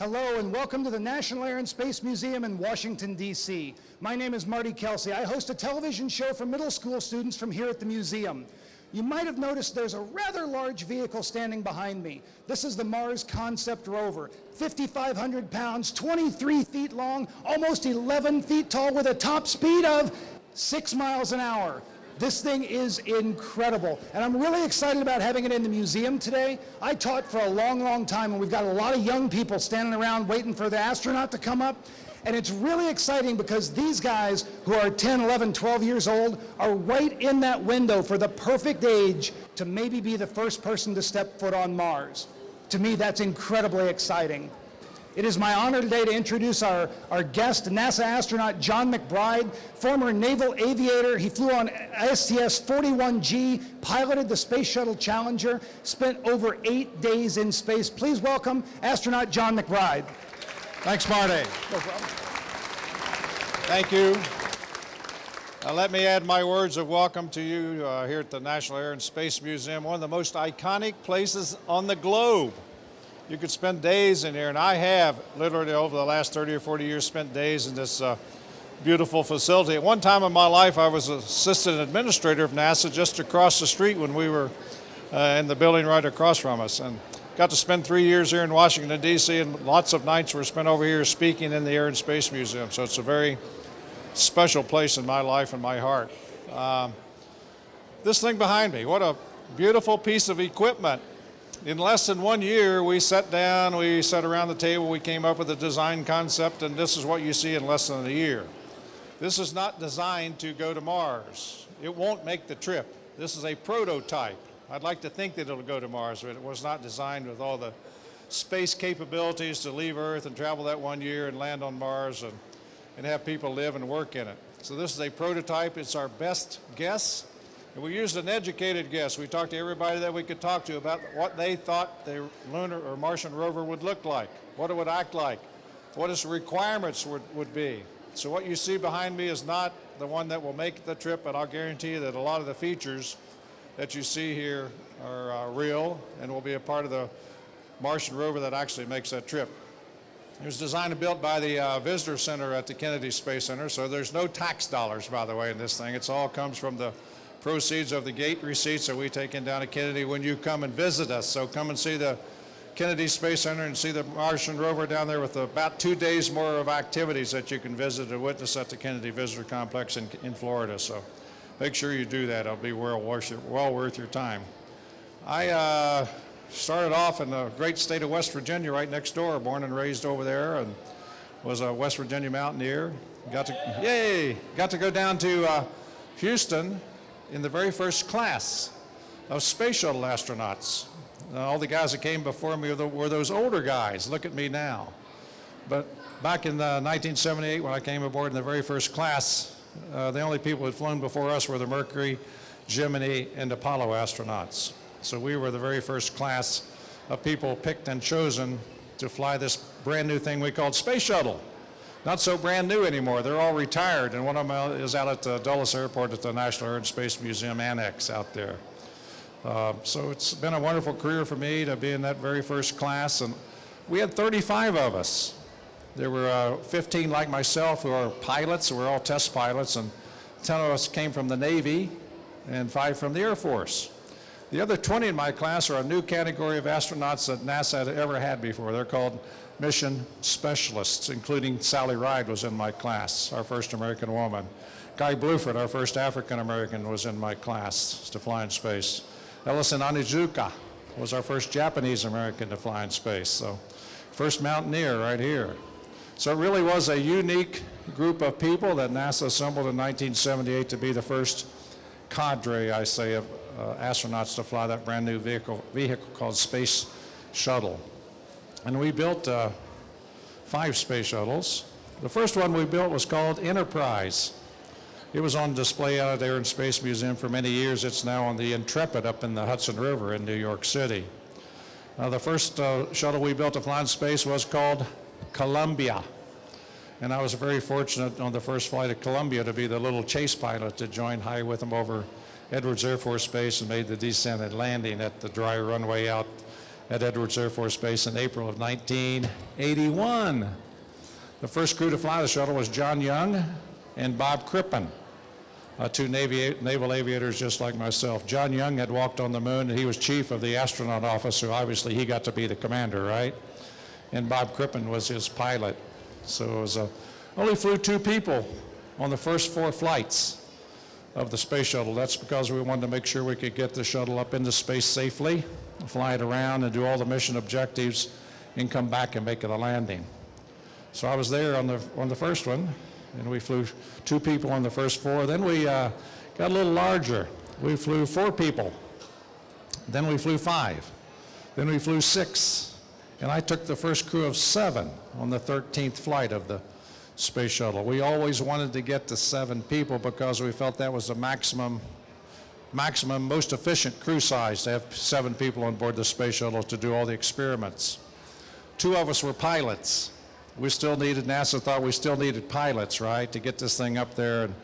Hello and welcome to the National Air and Space Museum in Washington, D.C. My name is Marty Kelsey. I host a television show for middle school students from here at the museum. You might have noticed there's a rather large vehicle standing behind me. This is the Mars Concept Rover, 5,500 pounds, 23 feet long, almost 11 feet tall with a top speed of 6 miles an hour. This thing is incredible, and I'm really excited about having it in the museum today. I taught for a long, long time, and we've got a lot of young people standing around waiting for the astronaut to come up, and it's really exciting because these guys who are 10, 11, 12 years old are right in that window for the perfect age to maybe be the first person to step foot on Mars. To me, that's incredibly exciting. It is my honor today to introduce our guest, NASA astronaut John McBride, former naval aviator. He flew on STS-41G, piloted the Space Shuttle Challenger, spent over 8 days in space. Please welcome astronaut John McBride. Thanks, Marty. No problem. Thank you. Let me add my words of welcome to you here at the National Air and Space Museum, one of the most iconic places on the globe. You could spend days in here, and I have literally over the last 30 or 40 years spent days in this beautiful facility. At one time in my life, I was assistant administrator of NASA just across the street when we were in the building right across from us, and got to spend 3 years here in Washington, D.C., and lots of nights were spent over here speaking in the Air and Space Museum. So it's a very special place in my life and my heart. This thing behind me, what a beautiful piece of equipment. In less than 1 year, we sat down, we sat around the table, we came up with a design concept, and this is what you see in less than a year. This is not designed to go to Mars. It won't make the trip. This is a prototype. I'd like to think that it'll go to Mars, but it was not designed with all the space capabilities to leave Earth and travel that 1 year and land on Mars and have people live and work in it. So this is a prototype. It's our best guess. And we used an educated guess. We talked to everybody that we could talk to about what they thought the lunar or Martian rover would look like, what it would act like, what its requirements would be. So what you see behind me is not the one that will make the trip, but I'll guarantee you that a lot of the features that you see here are real and will be a part of the Martian rover that actually makes that trip. It was designed and built by the Visitor Center at the Kennedy Space Center, so there's no tax dollars, by the way, in this thing. It all comes from the proceeds of the gate receipts that we take in down at Kennedy when you come and visit us. So come and see the Kennedy Space Center and see the Martian rover down there with about 2 days more of activities that you can visit and witness at the Kennedy Visitor Complex in Florida. So make sure you do that. It'll be well worth your time. I started off in the great state of West Virginia right next door, born and raised over there, and was a West Virginia mountaineer. Got to go down to Houston in the very first class of space shuttle astronauts. All the guys that came before me were those older guys. Look at me now. But back in 1978, when I came aboard in the very first class, the only people who had flown before us were the Mercury, Gemini, and Apollo astronauts. So we were the very first class of people picked and chosen to fly this brand new thing we called Space Shuttle. Not so brand new anymore. They're all retired, and one of them is out at Dulles Airport at the National Air and Space Museum Annex out there. So it's been a wonderful career for me to be in that very first class, and we had 35 of us. There were 15 like myself who are pilots, who were all test pilots, and 10 of us came from the Navy and 5 from the Air Force. The other 20 in my class are a new category of astronauts that NASA had ever had before. They're called mission specialists, including Sally Ride was in my class, our first American woman. Guy Bluford, our first African American, was in my class to fly in space. Ellison Onizuka was our first Japanese American to fly in space. So first mountaineer right here. So it really was a unique group of people that NASA assembled in 1978 to be the first cadre, I say, of astronauts to fly that brand new vehicle called Space Shuttle. And we built 5 space shuttles. The first one we built was called Enterprise. It was on display out at the Air and Space Museum for many years. It's now on the Intrepid up in the Hudson River in New York City. The first shuttle we built to fly in space was called Columbia. And I was very fortunate on the first flight of Columbia to be the little chase pilot that joined high with them over Edwards Air Force Base and made the descent and landing at the dry runway out at Edwards Air Force Base in April of 1981. The first crew to fly the shuttle was John Young and Bob Crippen, two naval aviators just like myself. John Young had walked on the moon, and he was chief of the astronaut office, so obviously he got to be the commander, right? And Bob Crippen was his pilot. So it was only flew 2 people on the first 4 flights of the space shuttle. That's because we wanted to make sure we could get the shuttle up into space safely, fly it around and do all the mission objectives and come back and make it a landing. So I was there on the first one, and we flew 2 people on the first 4. Then we got a little larger. We flew 4 people. Then we flew 5. Then we flew 6. And I took the first crew of 7 on the 13th flight of the space shuttle. We always wanted to get to 7 people because we felt that was the maximum, most efficient crew size, to have 7 people on board the space shuttle to do all the experiments. 2 of us were pilots. NASA thought we still needed pilots, right, to get this thing up there and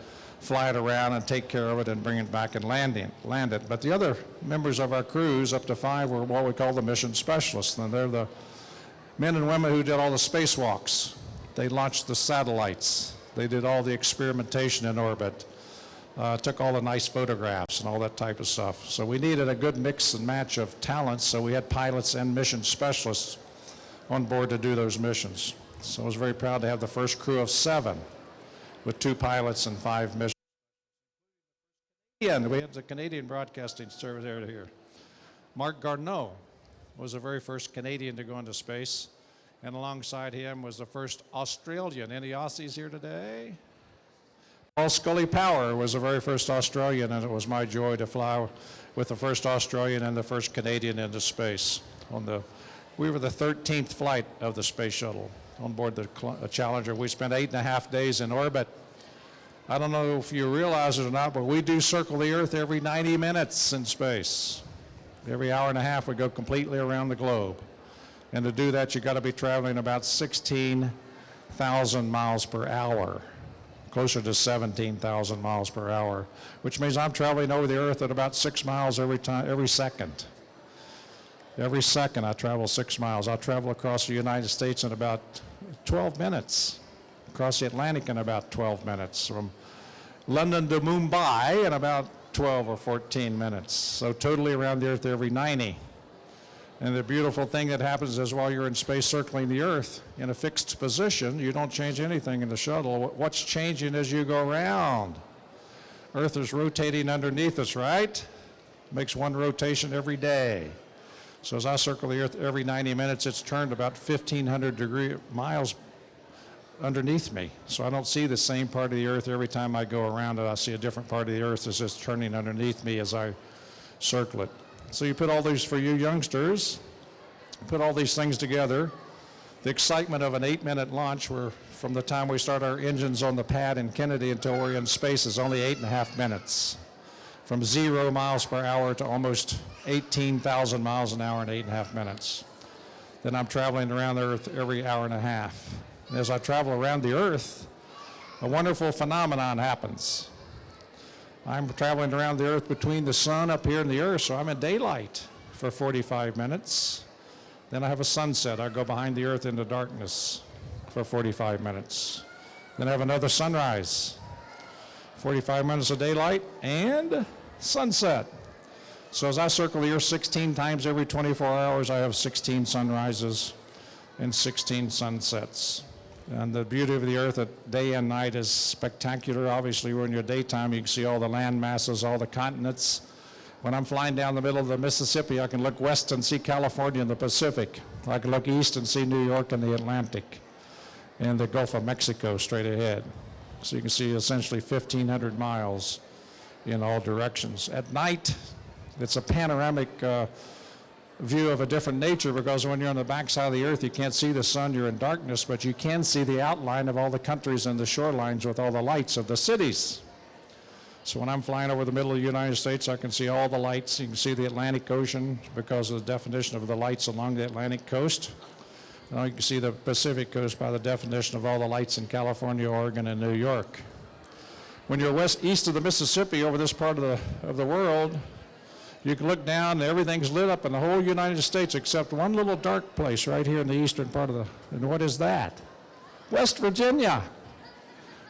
fly it around and take care of it and bring it back and land it. But the other members of our crews, up to 5, were what we call the mission specialists, and they're the men and women who did all the spacewalks. They launched the satellites. They did all the experimentation in orbit, took all the nice photographs and all that type of stuff. So we needed a good mix and match of talents, so we had pilots and mission specialists on board to do those missions. So I was very proud to have the first crew of 7 with 2 pilots and 5 missions. And we had the Canadian Broadcasting Service here. Marc Garneau was the very first Canadian to go into space. And alongside him was the first Australian. Any Aussies here today? Paul Scully Power was the very first Australian, and it was my joy to fly with the first Australian and the first Canadian into space. We were the 13th flight of the space shuttle on board the Challenger. We spent 8.5 days in orbit. I don't know if you realize it or not, but we do circle the Earth every 90 minutes in space. Every hour and a half we go completely around the globe. And to do that, you've got to be traveling about 16,000 miles per hour, closer to 17,000 miles per hour, which means I'm traveling over the Earth at about 6 miles every second. Every second I travel 6 miles. I'll travel across the United States in about 12 minutes, across the Atlantic in about 12 minutes, from London to Mumbai in about 12 or 14 minutes. So totally around the Earth every 90. And the beautiful thing that happens is while you're in space circling the Earth in a fixed position, you don't change anything in the shuttle. What's changing as you go around? Earth is rotating underneath us, right? Makes one rotation every day. So as I circle the Earth every 90 minutes, it's turned about 1,500 miles underneath me. So I don't see the same part of the Earth every time I go around it. I see a different part of the Earth that's just turning underneath me as I circle it. So you put all these, for you youngsters, put all these things together. The excitement of an 8-minute launch, where from the time we start our engines on the pad in Kennedy until we're in space, is only 8.5 minutes. From 0 miles per hour to almost 18,000 miles an hour in 8.5 minutes. Then I'm traveling around the Earth every hour and a half. And as I travel around the Earth, a wonderful phenomenon happens. I'm traveling around the Earth between the sun up here and the Earth, so I'm in daylight for 45 minutes. Then I have a sunset. I go behind the Earth into darkness for 45 minutes. Then I have another sunrise, 45 minutes of daylight and sunset. So as I circle the Earth 16 times every 24 hours, I have 16 sunrises and 16 sunsets. And the beauty of the Earth at day and night is spectacular. Obviously, when you're daytime, you can see all the land masses, all the continents. When I'm flying down the middle of the Mississippi, I can look west and see California and the Pacific. I can look east and see New York and the Atlantic, and the Gulf of Mexico straight ahead. So you can see essentially 1,500 miles in all directions. At night, it's a panoramic view of a different nature, because when you're on the backside of the Earth, you can't see the sun, you're in darkness, but you can see the outline of all the countries and the shorelines with all the lights of the cities. So when I'm flying over the middle of the United States, I can see all the lights. You can see the Atlantic Ocean because of the definition of the lights along the Atlantic coast. And you can see the Pacific coast by the definition of all the lights in California, Oregon, and New York. When you're east of the Mississippi over this part of the world, You can look down, and everything's lit up in the whole United States except one little dark place right here in the eastern part of and what is that? West Virginia,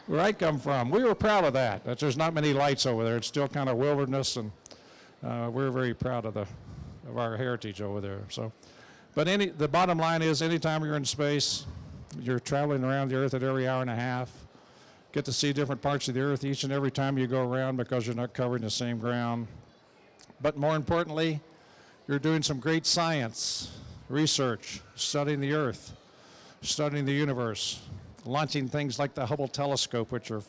where I come from. We were proud of that. There's not many lights over there. It's still kind of wilderness, and we're very proud of our heritage over there. So, but the bottom line is, anytime you're in space, you're traveling around the Earth at every hour and a half. Get to see different parts of the Earth each and every time you go around because you're not covering the same ground. But more importantly, you're doing some great science, research, studying the Earth, studying the universe, launching things like the Hubble telescope, which are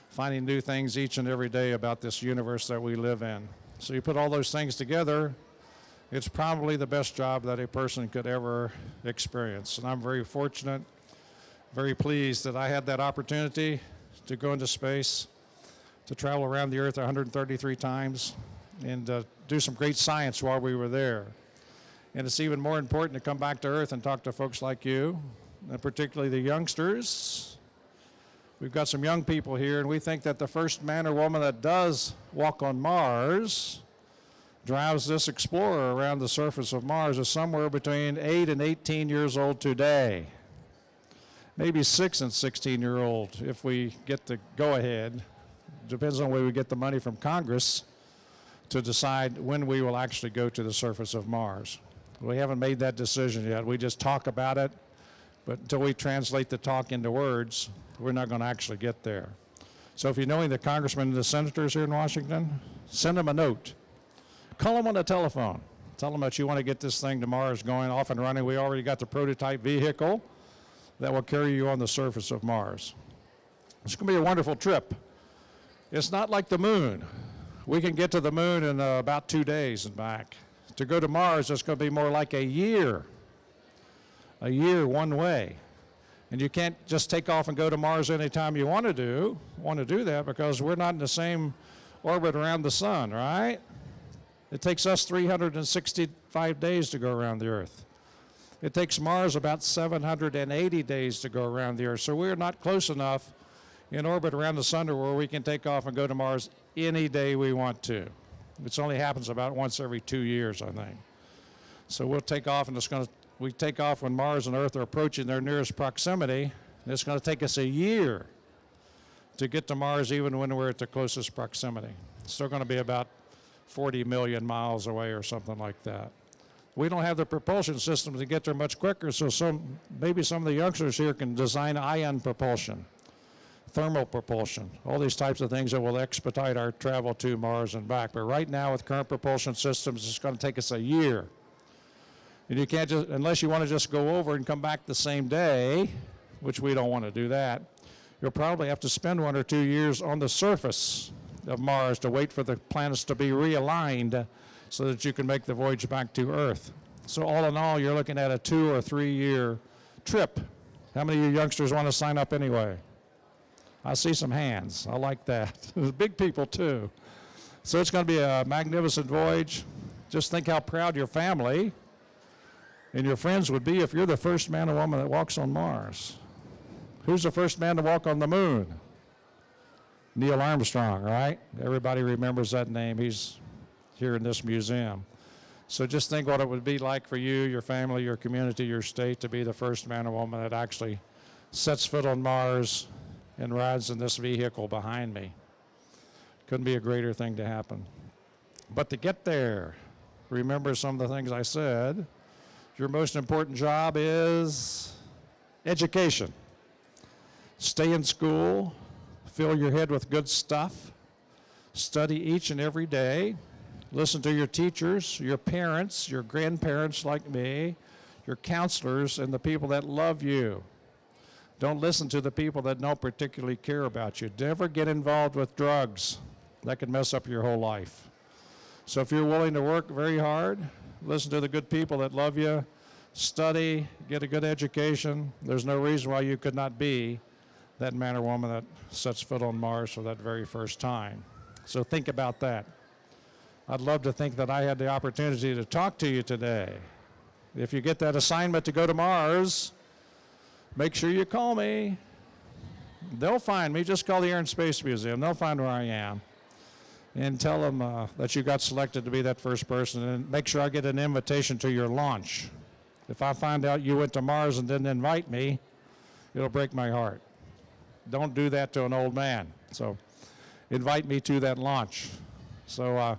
finding new things each and every day about this universe that we live in. So you put all those things together, it's probably the best job that a person could ever experience. And I'm very fortunate, very pleased that I had that opportunity to go into space, to travel around the Earth 133 times, and do some great science while we were there. And it's even more important to come back to Earth and talk to folks like you, and particularly the youngsters. We've got some young people here, and we think that the first man or woman that does walk on Mars, drives this Explorer around the surface of Mars, is somewhere between 8 and 18 years old today. Maybe 6 and 16-year-old if we get the go-ahead. Depends on where we get the money from Congress to decide when we will actually go to the surface of Mars. We haven't made that decision yet. We just talk about it, but until we translate the talk into words, we're not going to actually get there. So if you know any of the congressmen and the senators here in Washington, send them a note. Call them on the telephone. Tell them that you want to get this thing to Mars going off and running. We already got the prototype vehicle that will carry you on the surface of Mars. It's going to be a wonderful trip. It's not like the moon. We can get to the moon in about 2 days and back. To go to Mars, it's going to be more like a year one way. And you can't just take off and go to Mars anytime you want to do that, because we're not in the same orbit around the sun, right? It takes us 365 days to go around the Earth. It takes Mars about 780 days to go around the Earth. So we're not close enough in orbit around the sun to where we can take off and go to Mars any day we want to. It only happens about once every 2 years, I think. So we'll take off, and we take off when Mars and Earth are approaching their nearest proximity, and it's going to take us a year to get to Mars even when we're at the closest proximity. It's still going to be about 40 million miles away or something like that. We don't have the propulsion system to get there much quicker, so maybe some of the youngsters here can design ion propulsion, thermal propulsion, all these types of things that will expedite our travel to Mars and back. But right now, with current propulsion systems, it's going to take us a year. And you can't just, unless you want to just go over and come back the same day, which we don't want to do that, you'll probably have to spend 1 or 2 years on the surface of Mars to wait for the planets to be realigned so that you can make the voyage back to Earth. So all in all, you're looking at a 2 or 3 year trip. How many of you youngsters want to sign up anyway? I see some hands. I like that. Big people too. So it's going to be a magnificent voyage. Just think how proud your family and your friends would be if you're the first man or woman that walks on Mars. Who's the first man to walk on the moon? Neil Armstrong, right? Everybody remembers that name. He's here in this museum. So just think what it would be like for you, your family, your community, your state to be the first man or woman that actually sets foot on Mars and rides in this vehicle behind me. Couldn't be a greater thing to happen. But to get there, remember some of the things I said. Your most important job is education. Stay in school, fill your head with good stuff, study each and every day, listen to your teachers, your parents, your grandparents like me, your counselors, and the people that love you. Don't listen to the people that don't particularly care about you. Never get involved with drugs. That can mess up your whole life. So if you're willing to work very hard, listen to the good people that love you, study, get a good education, there's no reason why you could not be that man or woman that sets foot on Mars for that very first time. So think about that. I'd love to think that I had the opportunity to talk to you today. If you get that assignment to go to Mars, make sure you call me. They'll find me. Just call the Air and Space Museum. They'll find where I am. and tell them that you got selected to be that first person, and make sure I get an invitation to your launch. If I find out you went to Mars and didn't invite me, it'll break my heart. Don't do that to an old man. So invite me to that launch. So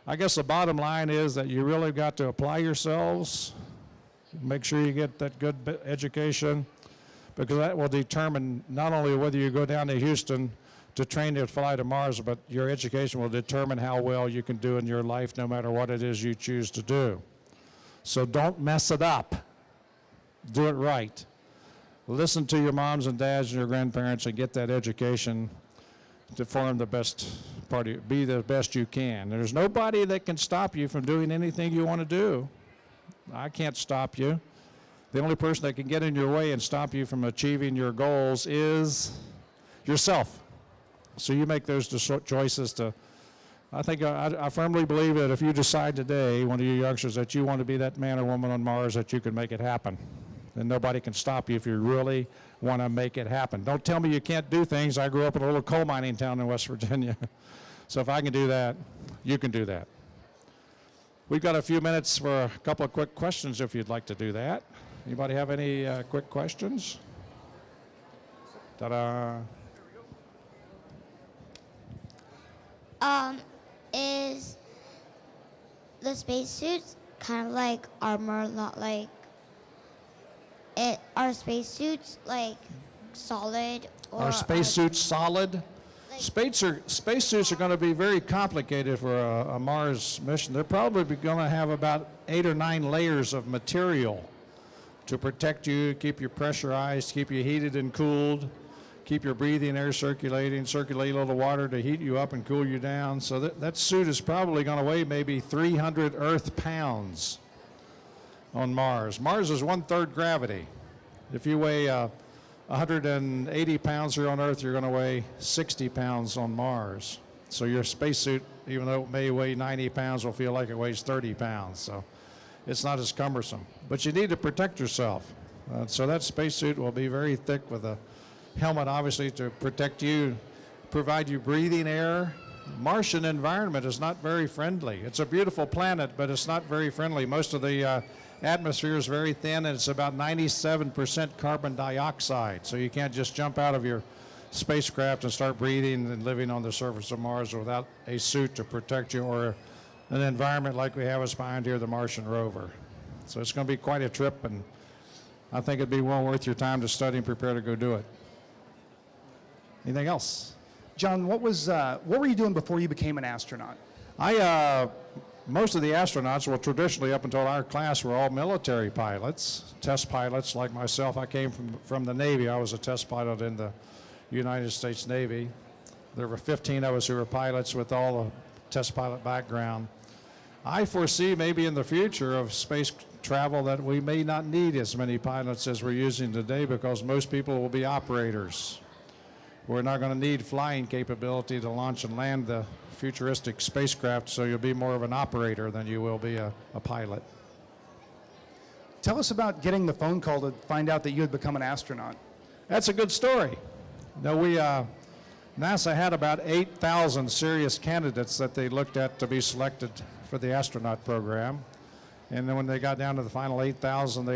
I guess the bottom line is that you really got to apply yourselves, make sure you get that good education, because that will determine not only whether you go down to Houston to train to fly to Mars, but your education will determine how well you can do in your life no matter what it is you choose to do. So don't mess it up. Do it right. Listen to your moms and dads and your grandparents and get that education to form the best part of you, be the best you can. There's nobody that can stop you from doing anything you want to do. I can't stop you. The only person that can get in your way and stop you from achieving your goals is yourself. So you make those choices to, I firmly believe that if you decide today, one of you youngsters, that you want to be that man or woman on Mars, that you can make it happen. And nobody can stop you if you really want to make it happen. Don't tell me you can't do things. I grew up in a little coal mining town in West Virginia. So if I can do that, you can do that. We've got a few minutes for a couple of quick questions if you'd like to do that. Anybody have any quick questions? Ta-da. Is the spacesuits kind of like armor, not like it? Are spacesuits like solid? Or Are spacesuits solid? Spacesuits are going to be very complicated for a Mars mission. They're probably going to have about 8 or 9 layers of material to protect you, keep you pressurized, keep you heated and cooled, keep your breathing air circulating, circulate a little water to heat you up and cool you down. So that suit is probably going to weigh maybe 300 Earth pounds on Mars. Mars is 1/3 gravity. If you weigh 180 pounds here on Earth, you're going to weigh 60 pounds on Mars. So your spacesuit, even though it may weigh 90 pounds, will feel like it weighs 30 pounds. So it's not as cumbersome. But you need to protect yourself. So that spacesuit will be very thick with a helmet, obviously, to protect you, provide you breathing air. Martian environment is not very friendly. It's a beautiful planet, but it's not very friendly. Most of the atmosphere is very thin, and it's about 97% carbon dioxide. So you can't just jump out of your spacecraft and start breathing and living on the surface of Mars without a suit to protect you, or an environment like we have us behind here, the Martian rover. So it's going to be quite a trip, and I think it'd be well worth your time to study and prepare to go do it. Anything else? John, what were you doing before you became an astronaut? Most of the astronauts, well, traditionally up until our class, were all military pilots, test pilots like myself. I came from the Navy. I was a test pilot in the United States Navy. There were 15 of us who were pilots with all the test pilot background. I foresee maybe in the future of space travel that we may not need as many pilots as we're using today, because most people will be operators. We're not going to need flying capability to launch and land the futuristic spacecraft, so you'll be more of an operator than you will be a pilot. Tell us about getting the phone call to find out that you had become an astronaut. That's a good story. Now, NASA had about 8,000 serious candidates that they looked at to be selected for the astronaut program. And then when they got down to the final 8,000,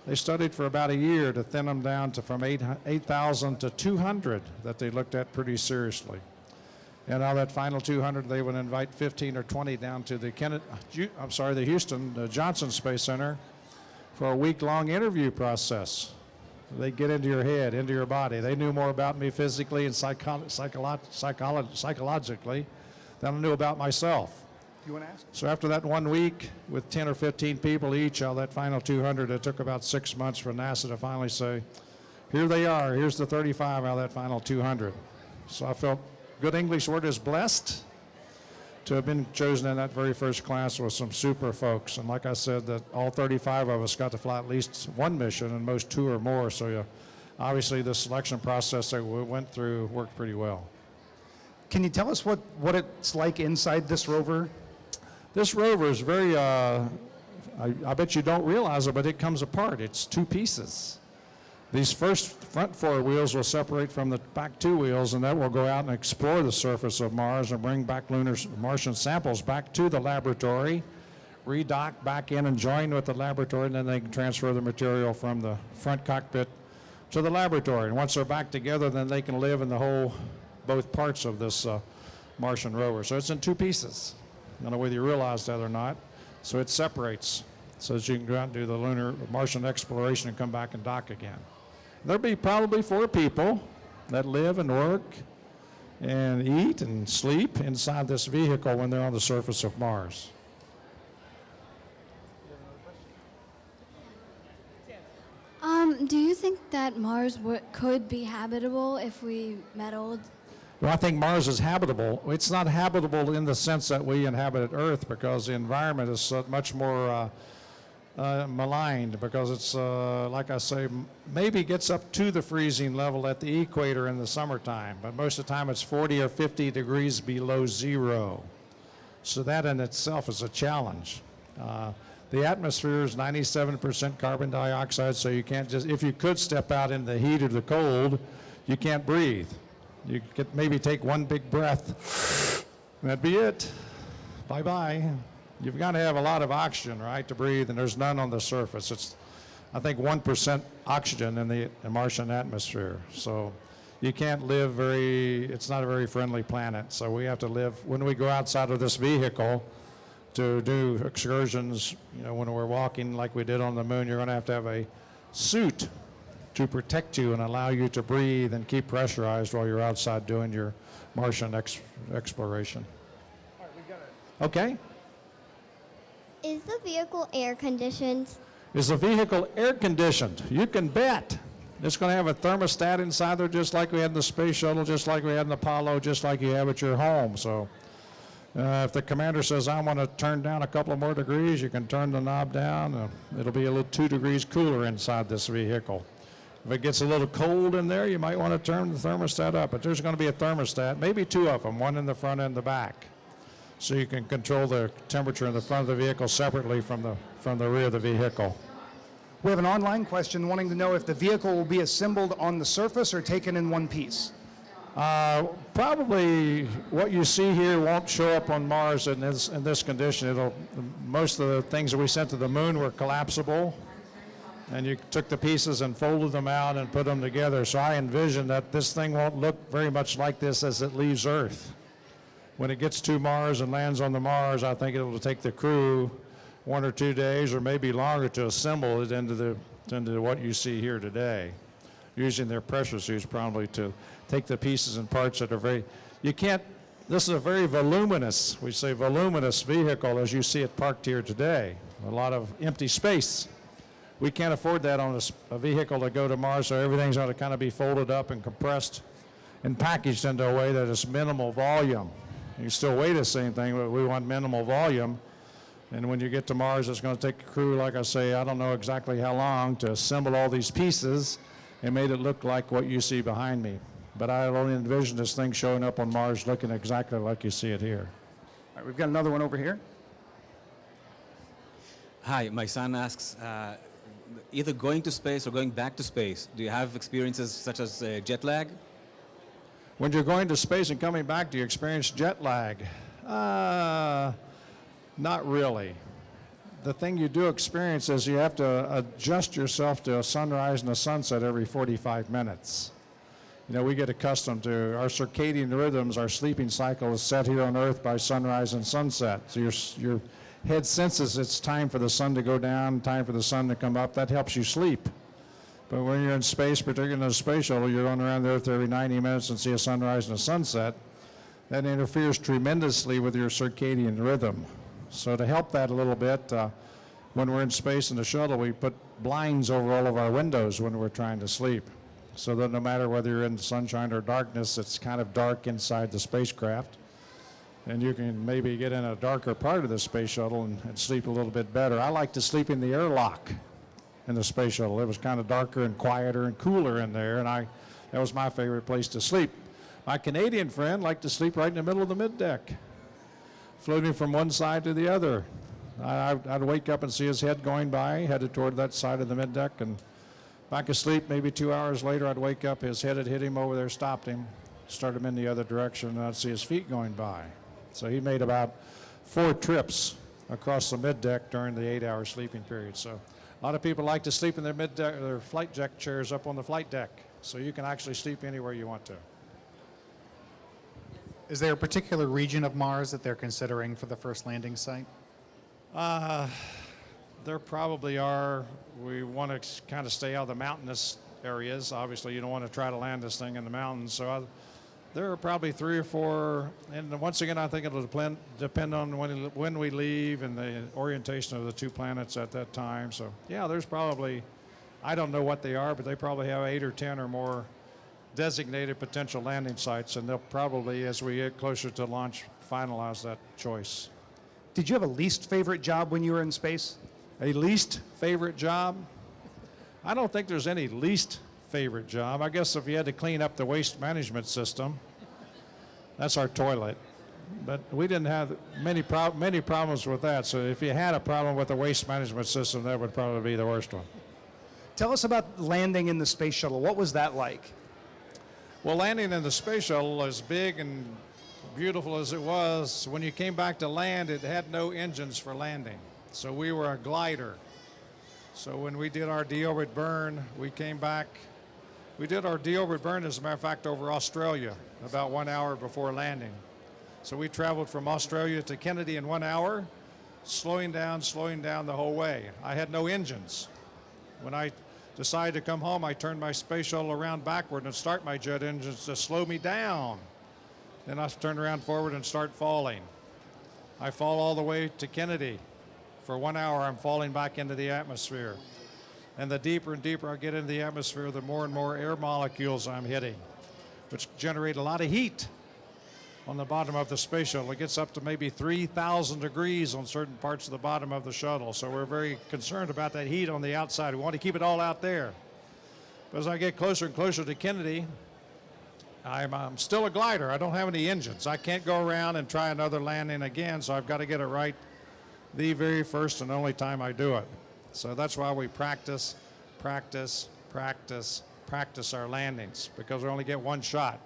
they studied for about a year to thin them down to from 8,000 to 200 that they looked at pretty seriously. And out of that final 200, they would invite 15 or 20 down to the Houston Johnson Space Center for a week-long interview process. They get into your head, into your body. They knew more about me physically and psychologically than I knew about myself. You want to ask? So after that 1 week with 10 or 15 people each out of that final 200, it took about 6 months for NASA to finally say, here they are, here's the 35 out of that final 200. So I felt, good English word is blessed, to have been chosen in that very first class with some super folks. And like I said, that all 35 of us got to fly at least one mission, and most 2 or more. So obviously the selection process that we went through worked pretty well. Can you tell us what it's like inside this rover? This rover is very, I bet you don't realize it, but it comes apart. It's 2 pieces. These first front 4 wheels will separate from the back 2 wheels, and that will go out and explore the surface of Mars and bring back Martian samples back to the laboratory, redock back in and join with the laboratory, and then they can transfer the material from the front cockpit to the laboratory. And once they're back together, then they can live in both parts of this Martian rover. So it's in 2 pieces. I don't know whether you realize that or not. So it separates so that you can go out and do the Martian exploration and come back and dock again. There'll be probably 4 people that live and work and eat and sleep inside this vehicle when they're on the surface of Mars. Do you think that Mars could be habitable if we meddled? Well, I think Mars is habitable. It's not habitable in the sense that we inhabit Earth, because the environment is much more maligned, because it's, like I say, maybe gets up to the freezing level at the equator in the summertime, but most of the time it's 40 or 50 degrees below zero. So that in itself is a challenge. The atmosphere is 97% carbon dioxide, so you can't just, if you could step out in the heat or the cold, you can't breathe. You could maybe take one big breath, that'd be it. Bye-bye. You've got to have a lot of oxygen, right, to breathe, and there's none on the surface. It's, I think, 1% oxygen in the Martian atmosphere. So you can't live it's not a very friendly planet. So we have to live, when we go outside of this vehicle to do excursions, when we're walking like we did on the moon, you're going to have a suit to protect you and allow you to breathe and keep pressurized while you're outside doing your Martian exploration. All right, we got it. Okay. Is the vehicle air conditioned? Is the vehicle air conditioned? You can bet. It's going to have a thermostat inside there, just like we had in the space shuttle, just like we had in Apollo, just like you have at your home. So if the commander says, I want to turn down a couple of more degrees, you can turn the knob down. It'll be a little 2 degrees cooler inside this vehicle. If it gets a little cold in there, you might want to turn the thermostat up. But there's going to be a thermostat, maybe 2 of them, one in the front and the back. So you can control the temperature in the front of the vehicle separately from the rear of the vehicle. We have an online question wanting to know if the vehicle will be assembled on the surface or taken in one piece. Probably what you see here won't show up on Mars in this condition. Most of the things that we sent to the moon were collapsible, and you took the pieces and folded them out and put them together. So I envision that this thing won't look very much like this as it leaves Earth. When it gets to Mars and lands on the Mars, I think it'll take the crew 1 or 2 days or maybe longer to assemble it into what you see here today, using their pressure suits probably to take the pieces and parts that are this is a very voluminous, we say voluminous vehicle as you see it parked here today. A lot of empty space. We can't afford that on a vehicle to go to Mars, so everything's going to kind of be folded up and compressed and packaged into a way that is minimal volume. You still weigh the same thing, but we want minimal volume. And when you get to Mars, it's going to take a crew, like I say, I don't know exactly how long, to assemble all these pieces and made it look like what you see behind me. But I only envision this thing showing up on Mars looking exactly like you see it here. All right, we've got another one over here. Hi, my son asks, either going to space or going back to space, do you have experiences such as jet lag? When you're going to space and coming back, do you experience jet lag? Not really. The thing you do experience is you have to adjust yourself to a sunrise and a sunset every 45 minutes. We get accustomed to our circadian rhythms. Our sleeping cycle is set here on Earth by sunrise and sunset. So your head senses it's time for the sun to go down, time for the sun to come up. That helps you sleep. But when you're in space, particularly in a space shuttle, you're going around the Earth every 90 minutes and see a sunrise and a sunset. That interferes tremendously with your circadian rhythm. So to help that a little bit, when we're in space in the shuttle, we put blinds over all of our windows when we're trying to sleep. So that no matter whether you're in sunshine or darkness, it's kind of dark inside the spacecraft. And you can maybe get in a darker part of the space shuttle and sleep a little bit better. I like to sleep in the airlock in the space shuttle. It was kind of darker and quieter and cooler in there, and that was my favorite place to sleep. My Canadian friend liked to sleep right in the middle of the middeck, floating from one side to the other. I'd wake up and see his head going by, headed toward that side of the middeck, and back asleep. Maybe 2 hours later, I'd wake up, his head had hit him over there, stopped him, start him in the other direction, and I'd see his feet going by. So he made about 4 trips across the middeck during the 8-hour sleeping period. So a lot of people like to sleep in their middeck, their flight deck chairs up on the flight deck. So you can actually sleep anywhere you want to. Is there a particular region of Mars that they're considering for the first landing site? There probably are. We want to kind of stay out of the mountainous areas. Obviously, you don't want to try to land this thing in the mountains. So there are probably 3 or 4. And once again, I think it'll depend on when we leave and the orientation of the 2 planets at that time. So yeah, there's probably, I don't know what they are, but they probably have 8 or 10 or more designated potential landing sites. And they'll probably, as we get closer to launch, finalize that choice. Did you have a least favorite job when you were in space? A least favorite job? I don't think there's any least favorite job. I guess if you had to clean up the waste management system, that's our toilet. But we didn't have many problems with that. So if you had a problem with the waste management system, that would probably be the worst one. Tell us about landing in the space shuttle. What was that like? Well, landing in the space shuttle, as big and beautiful as it was, when you came back to land, it had no engines for landing. So we were a glider. So when we did our deorbit burn, we came back. We did our deorbit burn, as a matter of fact, over Australia, about 1 hour before landing. So we traveled from Australia to Kennedy in 1 hour, slowing down the whole way. I had no engines. When I decided to come home, I turned my space shuttle around backward and start my jet engines to slow me down. Then I turn around forward and start falling. I fall all the way to Kennedy. For 1 hour, I'm falling back into the atmosphere. And the deeper and deeper I get into the atmosphere, the more and more air molecules I'm hitting, which generate a lot of heat on the bottom of the space shuttle. It gets up to maybe 3,000 degrees on certain parts of the bottom of the shuttle. So we're very concerned about that heat on the outside. We want to keep it all out there. But as I get closer and closer to Kennedy, I'm still a glider. I don't have any engines. I can't go around and try another landing again, so I've got to get it right the very first and only time I do it. So that's why we practice our landings, because we only get one shot.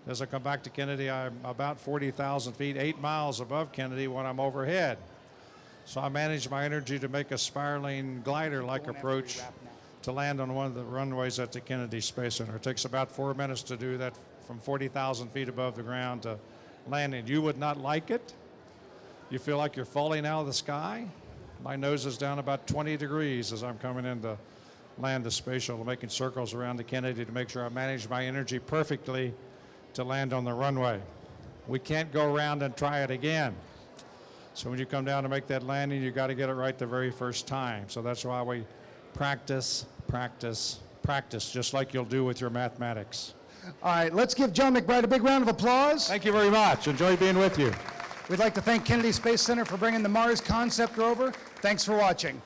As I come back to Kennedy, I'm about 40,000 feet, 8 miles above Kennedy when I'm overhead. So I manage my energy to make a spiraling glider-like approach to land on one of the runways at the Kennedy Space Center. It takes about 4 minutes to do that from 40,000 feet above the ground to landing. You would not like it. You feel like you're falling out of the sky. My nose is down about 20 degrees as I'm coming in to land the space shuttle, making circles around the Kennedy to make sure I manage my energy perfectly to land on the runway. We can't go around and try it again. So when you come down to make that landing, you got to get it right the very first time. So that's why we practice, just like you'll do with your mathematics. All right, let's give John McBride a big round of applause. Thank you very much. Enjoy being with you. We'd like to thank Kennedy Space Center for bringing the Mars Concept rover. Thanks for watching.